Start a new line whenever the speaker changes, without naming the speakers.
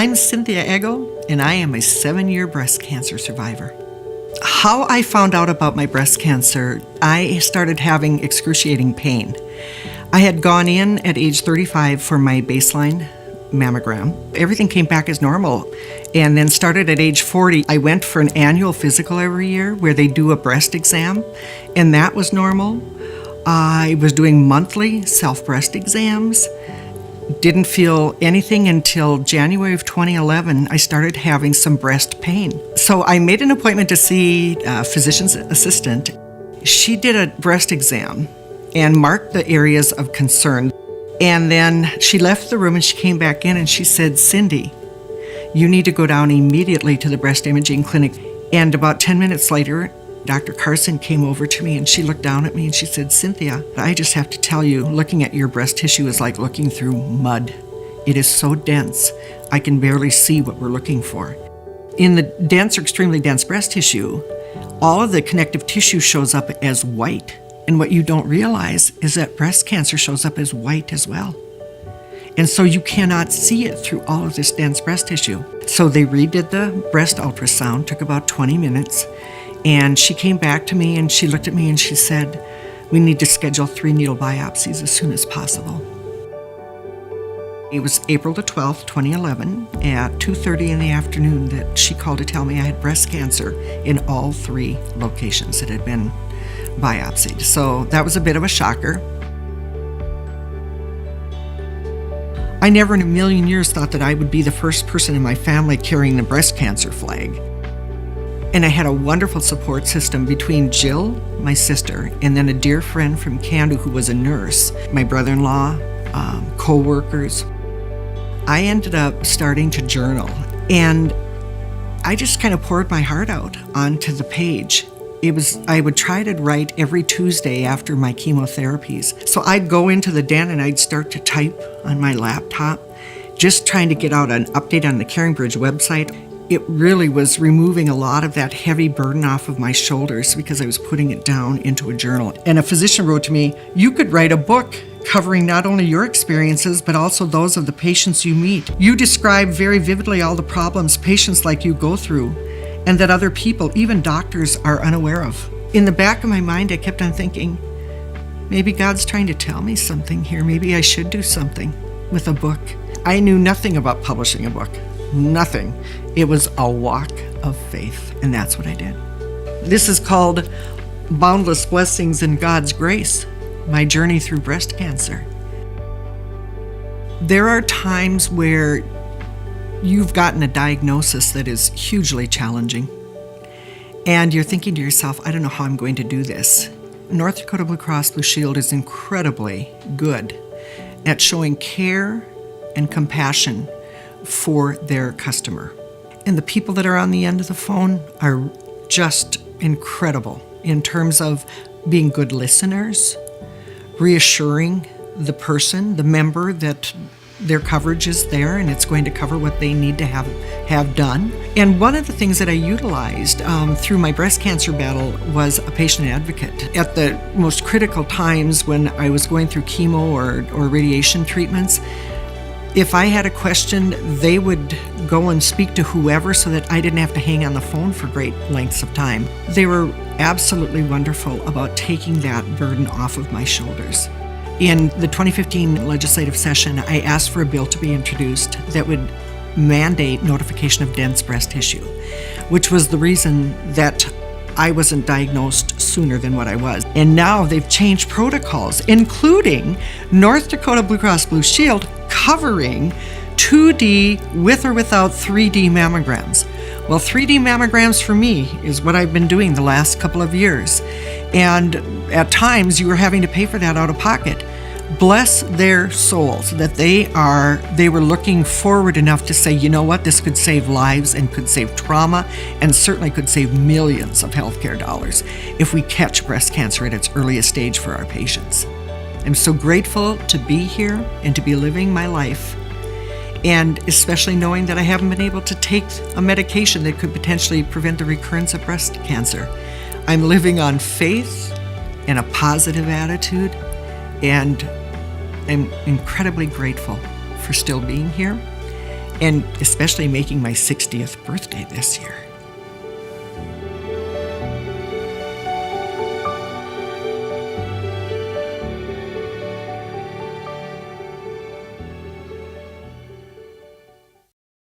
I'm Cynthia Ego, and I am a 7-year breast cancer survivor. How I found out about my breast cancer, I started having excruciating pain. I had gone in at age 35 for my baseline mammogram. Everything came back as normal. And then started at age 40. I went for an annual physical every year where they do a breast exam, and that was normal. I was doing monthly self-breast exams. Didn't feel anything until January of 2011. I started having some breast pain. So I made an appointment to see a physician's assistant. She did a breast exam and marked the areas of concern. And then she left the room and she came back in and she said, "Cindy, you need to go down immediately to the breast imaging clinic." And about 10 minutes later, Dr. Carson came over to me and she looked down at me and she said, "Cynthia, I just have to tell you, looking at your breast tissue is like looking through mud. It is so dense, I can barely see what we're looking for." In the dense or extremely dense breast tissue, all of the connective tissue shows up as white. And what you don't realize is that breast cancer shows up as white as well. And so you cannot see it through all of this dense breast tissue. So they redid the breast ultrasound, took about 20 minutes. And she came back to me and she looked at me and she said, "We need to schedule 3 needle biopsies as soon as possible." It was April the 12th, 2011, at 2:30 in the afternoon that she called to tell me I had breast cancer in all 3 locations that had been biopsied. So that was a bit of a shocker. I never in a million years thought that I would be the first person in my family carrying the breast cancer flag. And I had a wonderful support system between Jill, my sister, and then a dear friend from Canada who was a nurse, my brother-in-law, co-workers. I ended up starting to journal, and I just kind of poured my heart out onto the page. I would try to write every Tuesday after my chemotherapies. So I'd go into the den and I'd start to type on my laptop, just trying to get out an update on the Caring Bridge website. It really was removing a lot of that heavy burden off of my shoulders because I was putting it down into a journal. And a physician wrote to me, "You could write a book covering not only your experiences, but also those of the patients you meet. You describe very vividly all the problems patients like you go through, and that other people, even doctors, are unaware of." In the back of my mind, I kept on thinking, maybe God's trying to tell me something here. Maybe I should do something with a book. I knew nothing about publishing a book. Nothing. It was a walk of faith, and that's what I did. This is called Boundless Blessings in God's Grace, my journey through breast cancer. There are times where you've gotten a diagnosis that is hugely challenging, and you're thinking to yourself, "I don't know how I'm going to do this." North Dakota Blue Cross Blue Shield is incredibly good at showing care and compassion for their customer. And the people that are on the end of the phone are just incredible in terms of being good listeners, reassuring the person, the member, that their coverage is there and it's going to cover what they need to have done. And one of the things that I utilized through my breast cancer battle was a patient advocate. At the most critical times when I was going through chemo or radiation treatments, if I had a question, they would go and speak to whoever so that I didn't have to hang on the phone for great lengths of time. They were absolutely wonderful about taking that burden off of my shoulders. In the 2015 legislative session, I asked for a bill to be introduced that would mandate notification of dense breast tissue, which was the reason that I wasn't diagnosed sooner than what I was. And now they've changed protocols, including North Dakota Blue Cross Blue Shield covering 2D with or without 3D mammograms. Well, 3D mammograms for me is what I've been doing the last couple of years. And at times you were having to pay for that out of pocket. Bless their souls that they were looking forward enough to say, "You know what, this could save lives and could save trauma and certainly could save millions of healthcare dollars if we catch breast cancer at its earliest stage for our patients." I'm so grateful to be here and to be living my life, and especially knowing that I haven't been able to take a medication that could potentially prevent the recurrence of breast cancer. I'm living on faith and a positive attitude, and I'm incredibly grateful for still being here and especially making my 60th birthday this year.